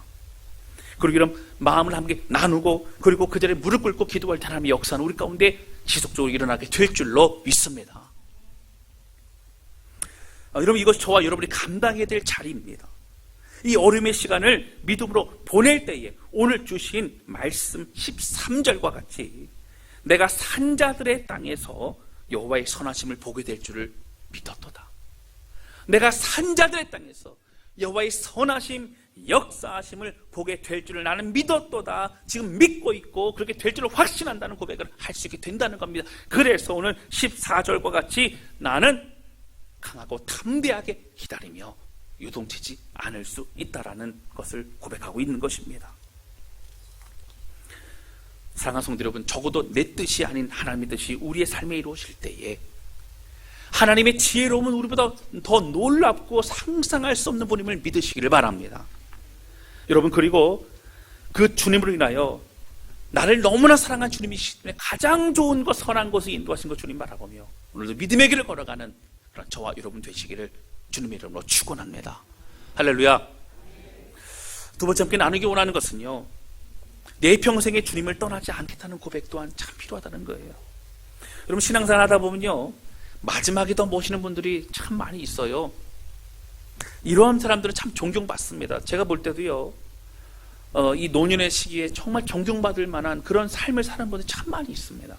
그리고 이런 마음을 함께 나누고 그리고 그 자리에 무릎 꿇고 기도할 때 하나님의 역사는 우리 가운데 지속적으로 일어나게 될 줄로 믿습니다. 여러분, 이것이 저와 여러분이 감당해야 될 자리입니다. 이 어려움의 시간을 믿음으로 보낼 때에 오늘 주신 말씀 13절과 같이 내가 산자들의 땅에서 여호와의 선하심을 보게 될 줄을 믿었도다. 내가 산자들의 땅에서 여호와의 선하심, 역사하심을 보게 될 줄을 나는 믿었도다. 지금 믿고 있고 그렇게 될 줄을 확신한다는 고백을 할 수 있게 된다는 겁니다. 그래서 오늘 14절과 같이 나는 강하고 담대하게 기다리며 유동치지 않을 수 있다라는 것을 고백하고 있는 것입니다. 사랑하는 성도 여러분, 적어도 내 뜻이 아닌 하나님의 뜻이 우리의 삶에 이루어질 때에 하나님의 지혜로움은 우리보다 더 놀랍고 상상할 수 없는 분임을 믿으시기를 바랍니다. 여러분, 그리고 그 주님으로 인하여 나를 너무나 사랑한 주님이시기 때문에 가장 좋은 것, 선한 것을 인도하신 것 주님 바라보며 오늘도 믿음의 길을 걸어가는 그런 저와 여러분 되시기를 주님의 이름으로 축원합니다. 할렐루야. 두 번째 함께 나누기 원하는 것은요, 내 평생에 주님을 떠나지 않겠다는 고백 또한 참 필요하다는 거예요. 여러분, 신앙생활 하다 보면요, 마지막에 더 모시는 분들이 참 많이 있어요. 이러한 사람들은 참 존경받습니다. 제가 볼 때도요, 이 노년의 시기에 정말 존경받을 만한 그런 삶을 사는 분들이 참 많이 있습니다.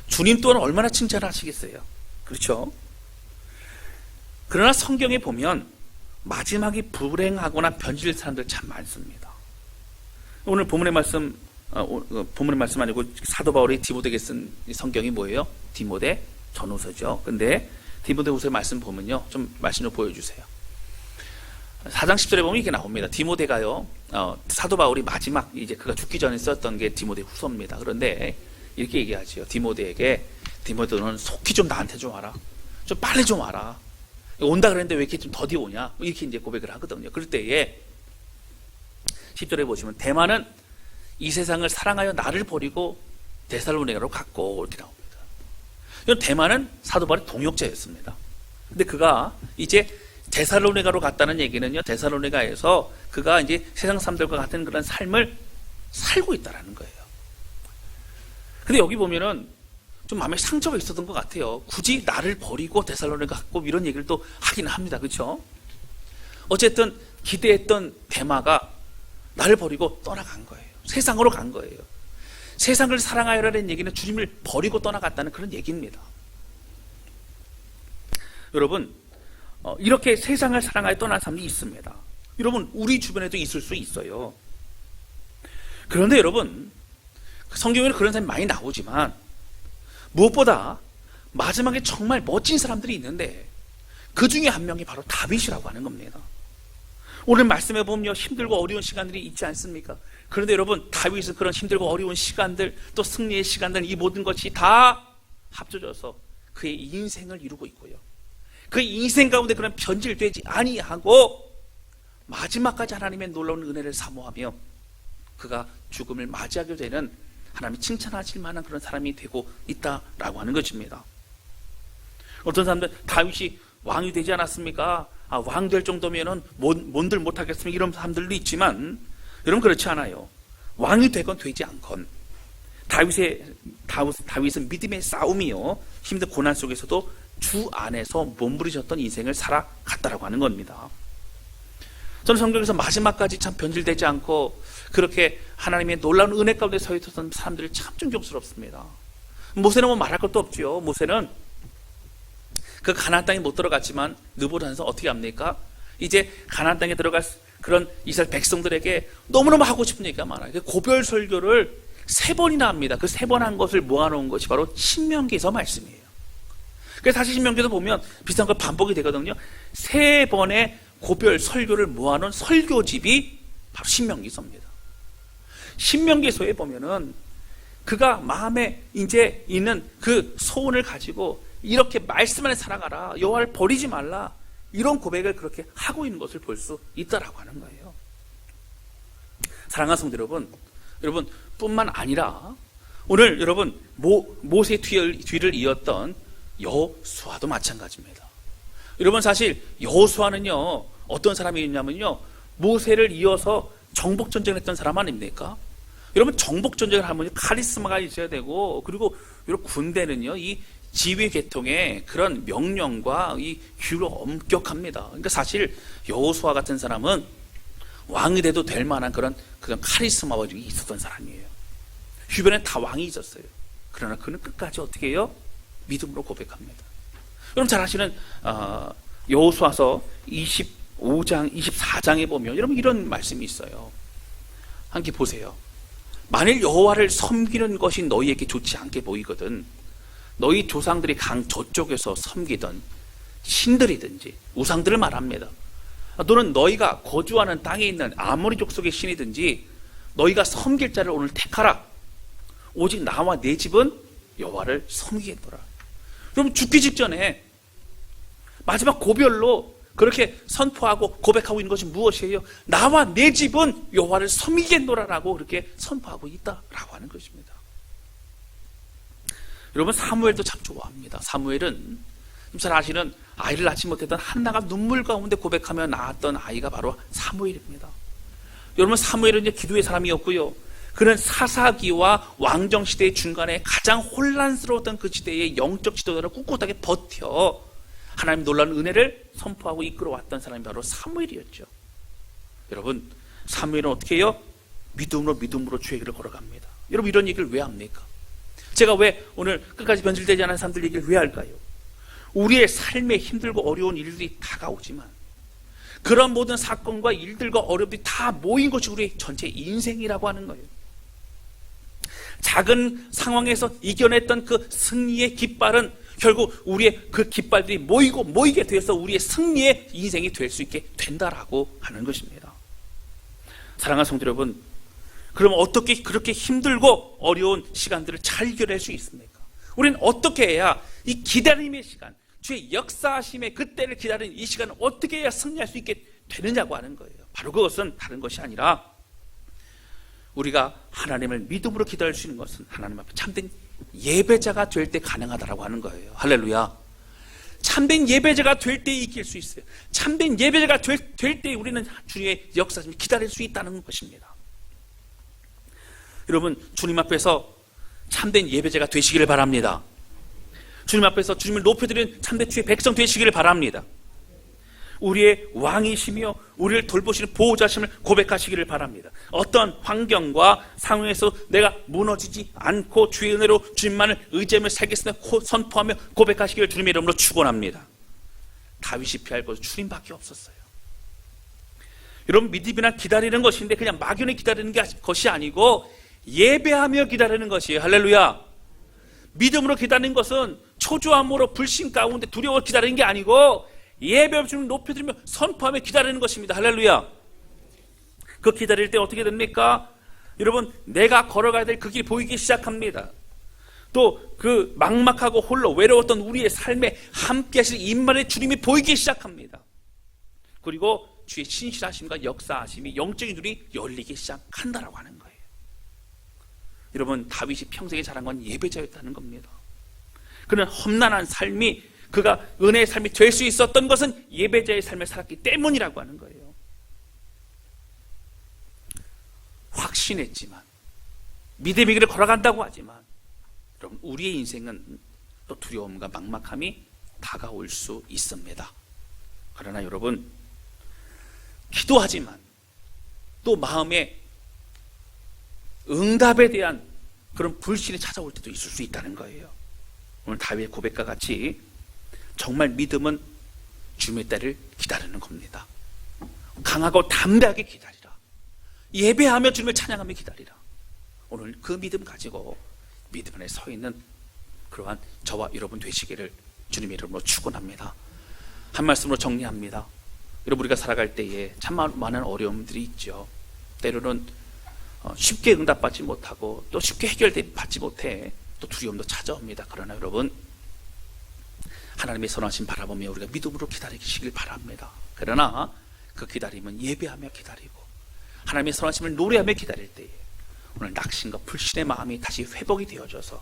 주님 또한 얼마나 칭찬하시겠어요. 그렇죠? 그러나 성경에 보면 마지막이 불행하거나 변질 사람들 참 많습니다. 오늘 본문의 말씀, 본문의 말씀 아니고 사도 바울이 디모데에게 쓴 성경이 뭐예요? 디모데 전후서죠. 근데 디모데 후서의 말씀 보면요, 좀 말씀 좀 보여주세요. 4장 10절에 보면 이게 나옵니다. 디모데가요, 사도 바울이 마지막 이제 그가 죽기 전에 썼던 게 디모데 후서입니다. 그런데 이렇게 얘기하죠. 디모데에게, 디모데는 속히 좀 나한테 좀 와라. 좀 빨리 좀 와라. 온다 그랬는데 왜 이렇게 좀 더디 오냐? 이렇게 이제 고백을 하거든요. 그럴 때에 10절에 보시면 대만은 이 세상을 사랑하여 나를 버리고 데살로니가로 갔고 이렇게 나옵니다. 대만은 사도 바울의 동역자였습니다. 근데 그가 이제 데살로니가로 갔다는 얘기는요, 데살로니가에서 그가 이제 세상 사람들과 같은 그런 삶을 살고 있다라는 거예요. 근데 여기 보면은 좀 마음에 상처가 있었던 것 같아요. 굳이 나를 버리고 데살로니가 갔고 이런 얘기를 또 하긴 합니다. 그렇죠? 어쨌든 기대했던 데마가 나를 버리고 떠나간 거예요. 세상으로 간 거예요. 세상을 사랑하여라는 얘기는 주님을 버리고 떠나갔다는 그런 얘기입니다. 여러분, 이렇게 세상을 사랑하여 떠난 사람이 있습니다. 여러분, 우리 주변에도 있을 수 있어요. 그런데 여러분, 성경에는 그런 사람이 많이 나오지만 무엇보다 마지막에 정말 멋진 사람들이 있는데 그 중에 한 명이 바로 다윗이라고 하는 겁니다. 오늘 말씀해 보면 힘들고 어려운 시간들이 있지 않습니까? 그런데 여러분, 다윗은 그런 힘들고 어려운 시간들, 또 승리의 시간들, 이 모든 것이 다 합쳐져서 그의 인생을 이루고 있고요, 그 인생 가운데 그런 변질되지 아니하고 마지막까지 하나님의 놀라운 은혜를 사모하며 그가 죽음을 맞이하게 되는 하나님이 칭찬하실 만한 그런 사람이 되고 있다라고 하는 것입니다. 어떤 사람들 다윗이 왕이 되지 않았습니까? 왕 될 정도면은 뭔들 못하겠으면 이런 사람들도 있지만 여러분 그렇지 않아요. 왕이 되건 되지 않건 다윗은 믿음의 싸움이요 힘든 고난 속에서도 주 안에서 몸부리셨던 인생을 살아갔다라고 하는 겁니다. 저는 성경에서 마지막까지 참 변질되지 않고 그렇게 하나님의 놀라운 은혜 가운데 서 있었던 사람들이 참 존경스럽습니다. 모세는 뭐 말할 것도 없죠. 모세는 그 가나안 땅에 못 들어갔지만 느보산에서 어떻게 합니까? 이제 가나안 땅에 들어갈 그런 이스라엘 백성들에게 너무너무 하고 싶은 얘기가 많아요. 고별 설교를 3번이나 합니다. 그 3번 한 것을 모아놓은 것이 바로 신명기에서 말씀이에요. 그래서 사실 신명기에도 보면 비슷한 걸 반복이 되거든요. 3번의 고별 설교를 모아놓은 설교집이 바로 신명기서입니다. 신명기서에 보면은 그가 마음에 이제 있는 그 소원을 가지고 이렇게 말씀 안에 살아가라, 여호와를 버리지 말라, 이런 고백을 그렇게 하고 있는 것을 볼 수 있다라고 하는 거예요. 사랑하는 성도 여러분 뿐만 아니라 오늘 여러분 모세 뒤를 이었던 여호수아도 마찬가지입니다. 여러분 사실 여호수아는요 어떤 사람이었냐면요 모세를 이어서 정복전쟁을 했던 사람 아닙니까? 여러분 정복전쟁을 하면 카리스마가 있어야 되고 그리고 여러분 군대는요 이 지휘 계통의 그런 명령과 이 규율이 엄격합니다. 그러니까 사실 여호수아 같은 사람은 왕이 돼도 될 만한 그런 카리스마가 있었던 사람이에요. 주변에 다 왕이 있었어요. 그러나 그는 끝까지 어떻게 해요? 믿음으로 고백합니다. 여러분 잘 아시는 여호수아서 25장, 24장에 보면 여러분 이런 말씀이 있어요. 함께 보세요. 만일 여호와를 섬기는 것이 너희에게 좋지 않게 보이거든 너희 조상들이 강 저쪽에서 섬기던 신들이든지 우상들을 말합니다. 또는 너희가 거주하는 땅에 있는 아모리 족속의 신이든지 너희가 섬길 자를 오늘 택하라. 오직 나와 내 집은 여호와를 섬기겠노라. 여러분 죽기 직전에 마지막 고별로 그렇게 선포하고 고백하고 있는 것이 무엇이에요? 나와 내 집은 여호와를 섬기겠노라라고 그렇게 선포하고 있다라고 하는 것입니다. 여러분 사무엘도 참 좋아합니다. 사무엘은 잘 아시는 아이를 낳지 못했던 한나가 눈물 가운데 고백하며 낳았던 아이가 바로 사무엘입니다. 여러분 사무엘은 이제 기도의 사람이었고요. 그는 사사기와 왕정시대의 중간에 가장 혼란스러웠던 그 시대의 영적 지도자를 꿋꿋하게 버텨 하나님 놀라운 은혜를 선포하고 이끌어왔던 사람이 바로 사무엘이었죠. 여러분 사무엘은 어떻게 해요? 믿음으로 주의 길을 걸어갑니다. 여러분 이런 얘기를 왜 합니까? 제가 왜 오늘 끝까지 변질되지 않은 사람들 얘기를 왜 할까요? 우리의 삶에 힘들고 어려운 일들이 다가오지만 그런 모든 사건과 일들과 어려움이 다 모인 것이 우리의 전체 인생이라고 하는 거예요. 작은 상황에서 이겨냈던 그 승리의 깃발은 결국 우리의 그 깃발들이 모이게 되어서 우리의 승리의 인생이 될 수 있게 된다라고 하는 것입니다. 사랑하는 성도 여러분, 그럼 어떻게 그렇게 힘들고 어려운 시간들을 잘 이겨낼 수 있습니까? 우리는 어떻게 해야 이 기다림의 시간, 주의 역사하심의 그때를 기다리는 이 시간을 어떻게 해야 승리할 수 있게 되느냐고 하는 거예요. 바로 그것은 다른 것이 아니라 우리가 하나님을 믿음으로 기다릴 수 있는 것은 하나님 앞에 참된 예배자가 될 때 가능하다라고 하는 거예요. 할렐루야. 참된 예배자가 될 때 이길 수 있어요. 참된 예배자가 될 때 우리는 주님의 역사를 기다릴 수 있다는 것입니다. 여러분 주님 앞에서 참된 예배자가 되시기를 바랍니다. 주님 앞에서 주님을 높여드리는 참된 주의 백성 되시기를 바랍니다. 우리의 왕이시며 우리를 돌보시는 보호자심을 고백하시기를 바랍니다. 어떤 환경과 상황에서 내가 무너지지 않고 주의 은혜로 주님만을 의지하며 살겠으며 선포하며 고백하시기를 주님의 이름으로 축원합니다. 다윗이 피할 것은 주님밖에 없었어요. 여러분 믿음이나 기다리는 것인데 그냥 막연히 기다리는 것이 아니고 예배하며 기다리는 것이에요. 할렐루야. 믿음으로 기다리는 것은 초조함으로 불신 가운데 두려워 기다리는 게 아니고 예배 주님을 높여드리며 선포하며 기다리는 것입니다. 할렐루야. 그 기다릴 때 어떻게 됩니까? 여러분 내가 걸어가야 될 그 길이 보이기 시작합니다. 또 그 막막하고 홀로 외로웠던 우리의 삶에 함께 하실 임만의 주님이 보이기 시작합니다. 그리고 주의 신실하심과 역사하심이 영적인 눈이 열리기 시작한다라고 하는 거예요. 여러분 다윗이 평생에 자란 건 예배자였다는 겁니다. 그는 험난한 삶이 그가 은혜의 삶이 될 수 있었던 것은 예배자의 삶을 살았기 때문이라고 하는 거예요. 확신했지만, 믿음의 길을 걸어간다고 하지만, 여러분, 우리의 인생은 또 두려움과 막막함이 다가올 수 있습니다. 그러나 여러분, 기도하지만 또 마음에 응답에 대한 그런 불신이 찾아올 때도 있을 수 있다는 거예요. 오늘 다윗의 고백과 같이 정말 믿음은 주님의 때를 기다리는 겁니다. 강하고 담대하게 기다리라. 예배하며 주님을 찬양하며 기다리라. 오늘 그 믿음 가지고 믿음 안에 서 있는 그러한 저와 여러분 되시기를 주님의 이름으로 축원합니다. 한 말씀으로 정리합니다. 여러분, 우리가 살아갈 때에 참 많은 어려움들이 있죠. 때로는 쉽게 응답받지 못하고 또 쉽게 해결받지 못해 또 두려움도 찾아옵니다. 그러나 여러분, 하나님의 선하심 바라보며 우리가 믿음으로 기다리시길 바랍니다. 그러나 그 기다림은 예배하며 기다리고 하나님의 선하심을 노래하며 기다릴 때에 오늘 낙심과 불신의 마음이 다시 회복이 되어져서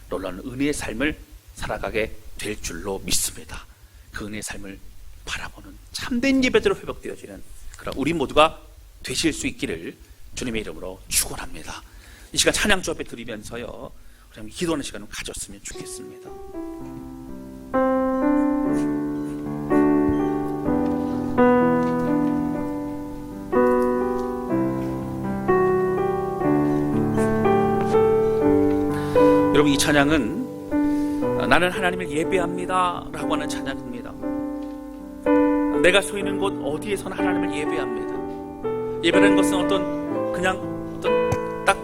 놀라운 은혜의 삶을 살아가게 될 줄로 믿습니다. 그 은혜의 삶을 바라보는 참된 예배대로 회복되어지는 그런 우리 모두가 되실 수 있기를 주님의 이름으로 축원합니다. 이 시간 찬양 주 앞에 드리면서요, 우리 기도하는 시간을 가졌으면 좋겠습니다. 여러분, 이 찬양은 나는 하나님을 예배합니다 라고 하는 찬양입니다. 내가 서 있는 곳 어디에서나 하나님을 예배합니다. 예배라는 것은 그냥 딱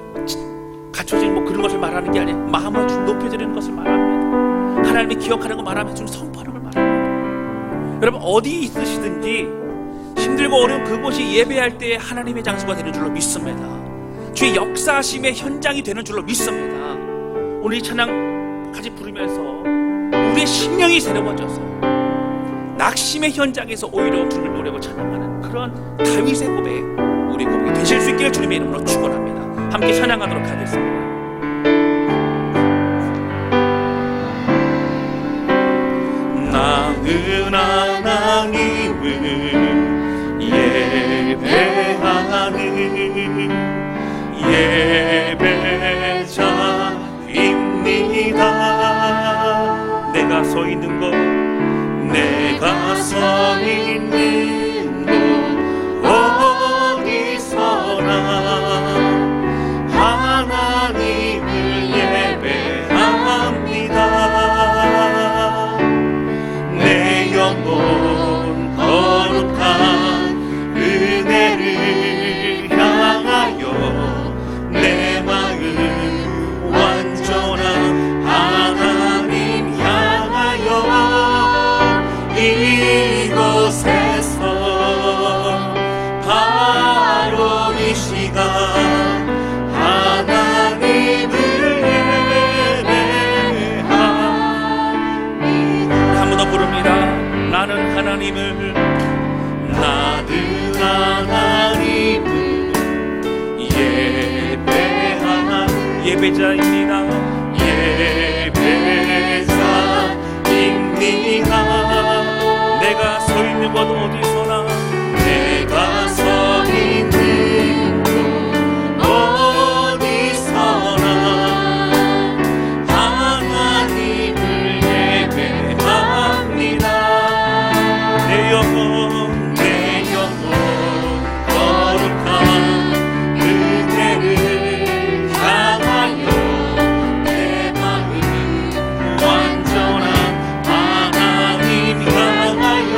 갖춰진 그런 것을 말하는 게 아니에요. 마음을 좀 높여드리는 것을 말합니다. 하나님이 기억하는 거 말하면 좀 선포하는 걸 말합니다. 여러분, 어디 있으시든지 힘들고 어려운 그곳이 예배할 때 하나님의 장소가 되는 줄로 믿습니다. 주의 역사하심의 현장이 되는 줄로 믿습니다. 오늘 이 찬양 같이 부르면서 우리의 심령이 새로워져서 낙심의 현장에서 오히려 주님을 노래하고 찬양하는 그런 다윗의 고백, 우리 고백이 되실 수 있기를 주님의 이름으로 축원합니다. 함께 찬양하도록 하겠습니다. 나는 하나님을 예배하는 예배자입니다. 내가 서 있는 곳, 내가 서 있는 곳 어디서나 하나님을 예배합니다. 내 영혼 거룩한 은혜를 향하여 내 마음 완전한 하나님 향하여 이곳에서 바로 이 시간 하나님을 예배합니다. 한 번 더 부릅니다. 나는 하나님을 예배하는 예배자입니다. 예배자입니다. 내가 서 있는 곳 어디서나 내가 서 있는 곳 어디서나 하나님을 예배합니다. 내 영혼 거룩한 은혜를 향하여 내 마음 완전한 하나님 향하여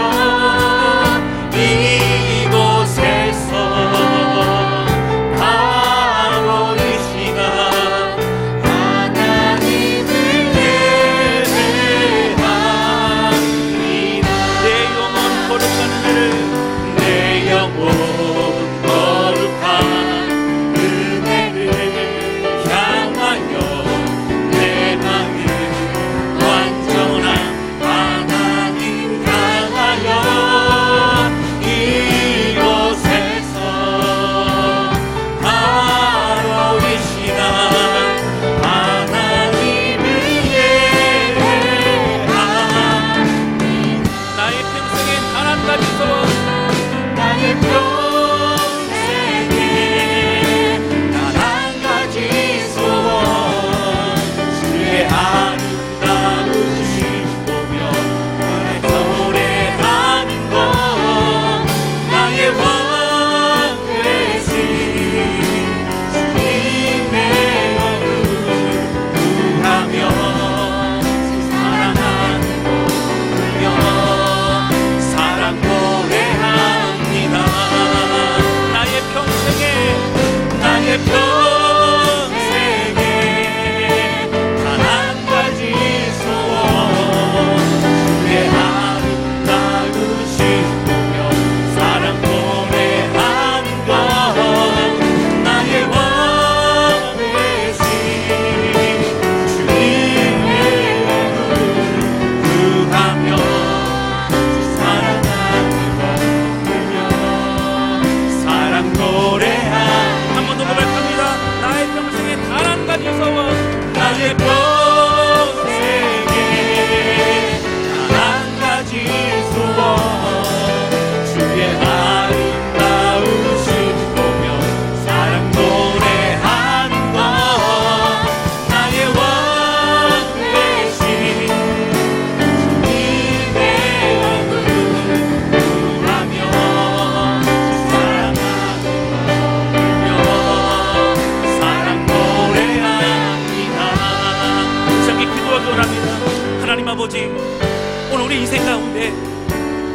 오늘 우리 인생 가운데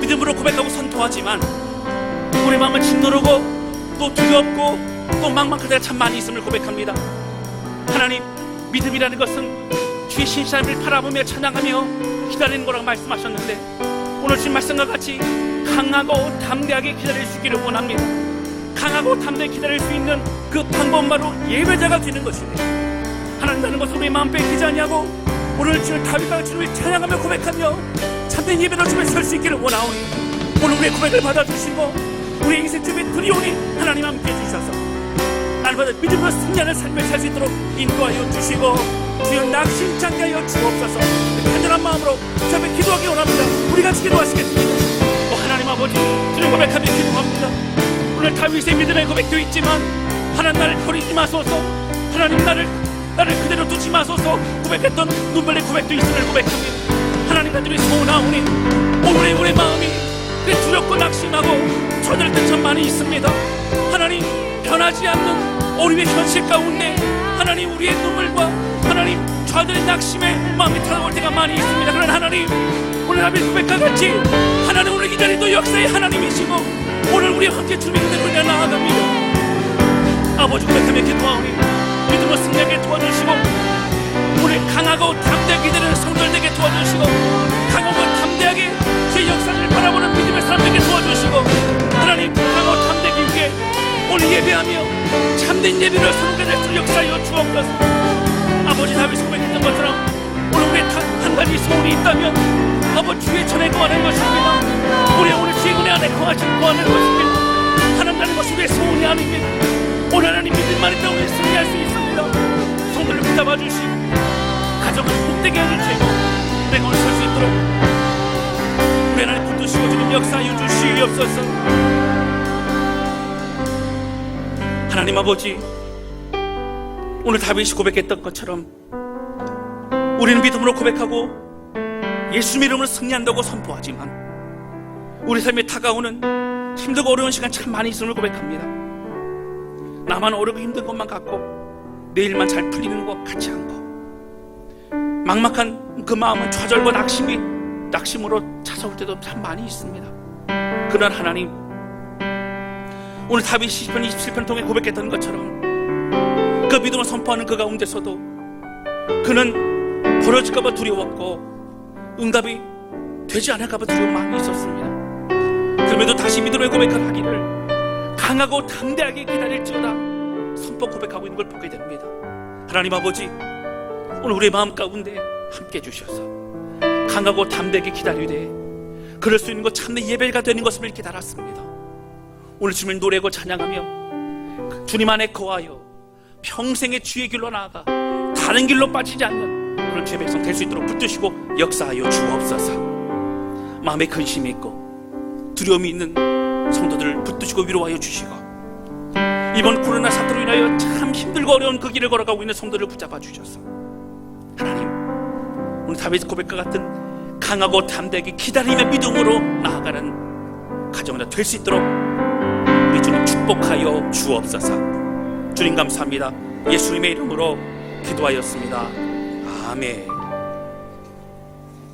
믿음으로 고백하고 선포하지만 우리 마음은 짓누르고 또 두렵고 또 막막할 때가 참 많이 있음을 고백합니다. 하나님, 믿음이라는 것은 주의 신실함을 바라보며 찬양하며 기다리는 거라고 말씀하셨는데 오늘 주신 말씀과 같이 강하고 담대하게 기다릴 수 있기를 원합니다. 강하고 담대하게 기다릴 수 있는 그 방법은 바로 예배자가 되는 것이네. 하나님이라는 것을 우리 마음 빼기지 아니하고 오늘 주를 다윗과 주를 찬양하며 고백하며 참된 예배로 주에 설 수 있기를 원하오니 오늘 우리의 고백을 받아주시고 우리의 인생 주변에 두려우니 하나님 함께 해주셔서 날마다 믿음으로 승리하는 삶을 살 수 있도록 인도하여 주시고 주여 낙심찮게 하여 주옵소서. 간절한 마음으로 주 앞에 기도하기 원합니다. 우리 같이 기도하시겠습니다. 하나님 아버지, 주를 고백하며 기도합니다. 오늘 다윗의 믿음의 고백도 있지만 하나님 나를 버리지 마소서, 하나님 나를 그대로 두지 마소서 고백했던 눈물의 고백도 있음을 고백합니다. 하나님 가슴이 소원하오니 오늘의 우리의 마음이 그래 두렵고 낙심하고 저들 때 참 많이 있습니다. 하나님, 변하지 않는 어려움의 현실 가운데 하나님 우리의 눈물과 하나님 저들의 낙심에 마음이 타올 때가 많이 있습니다. 그러나 하나님, 오늘 하나님의 고백과 같이 하나님 오늘 이 자리 또 역사의 하나님이시고 오늘 우리와 함께 주님의 은혜로 나아갑니다. 아버지, 고백하며 기도하오니 믿음으로 승리하게 도와주시고 우리 강하고 담대하게 되는 성도들 되게 도와주시고 강하고 담대하게 제 역사를 바라보는 믿음의 사람 되게 도와주시고 하나님 강하고 담대하기 위해 오늘 예배하며 참된 예배를 선하게 될 수 역사하여 주옵소서. 아버지, 다윗이 고백했던 것처럼 오늘 우리의 한 가지 소원이 있다면 아버지 주의 전에 거하는 것입니다. 우리 오늘 주의 은혜 안에 거하는 것입니다. 하나님이라는 것이 우리의 소원이 아닙니다. 오늘 하나님 믿음만 있다면 우리 승리할 수 있습니다. 성도를 붙잡아 주시고 가정을 복되게 해주시고 내가 오늘 설 수 있도록 우리 하나님 붙드시고 주님 역사하여 주시옵소서. 하나님 아버지, 오늘 다윗이 고백했던 것처럼 우리는 믿음으로 고백하고 예수 이름으로 승리한다고 선포하지만 우리 삶에 다가오는 힘들고 어려운 시간 참 많이 있음을 고백합니다. 나만 어렵고 힘든 것만 같고 내일만 잘 풀리는 것 같지 않고 막막한 그 마음은 좌절과 낙심으로 찾아올 때도 참 많이 있습니다. 그러나 하나님, 오늘 다윗이 시편 27편 통해 고백했던 것처럼 그 믿음을 선포하는 그 가운데서도 그는 벌어질까봐 두려웠고 응답이 되지 않을까봐 두려운 마음이 있었습니다. 그럼에도 다시 믿음의 고백을 하기를 강하고 담대하게 기다릴지어다 선포 고백하고 있는 걸 보게 됩니다. 하나님 아버지, 오늘 우리의 마음 가운데 함께 해주셔서 강하고 담대하게 기다리되 그럴 수 있는 것 참된 예배가 되는 것을 깨달았습니다. 오늘 주님을 노래하고 찬양하며 주님 안에 거하여 평생의 주의 길로 나아가 다른 길로 빠지지 않는 그런 주의 백성 될 수 있도록 붙드시고 역사하여 주옵소서. 마음에 근심이 있고 두려움이 있는 성도들을 붙드시고 위로하여 주시고 이번 코로나 사태로 인하여 참 힘들고 어려운 그 길을 걸어가고 있는 성도들을 붙잡아 주셔서 하나님, 오늘 다윗의 고백과 같은 강하고 담대하게 기다리며 믿음으로 나아가는 가정이 될 수 있도록 우리 주님 축복하여 주옵소서. 주님 감사합니다. 예수님의 이름으로 기도하였습니다. 아멘.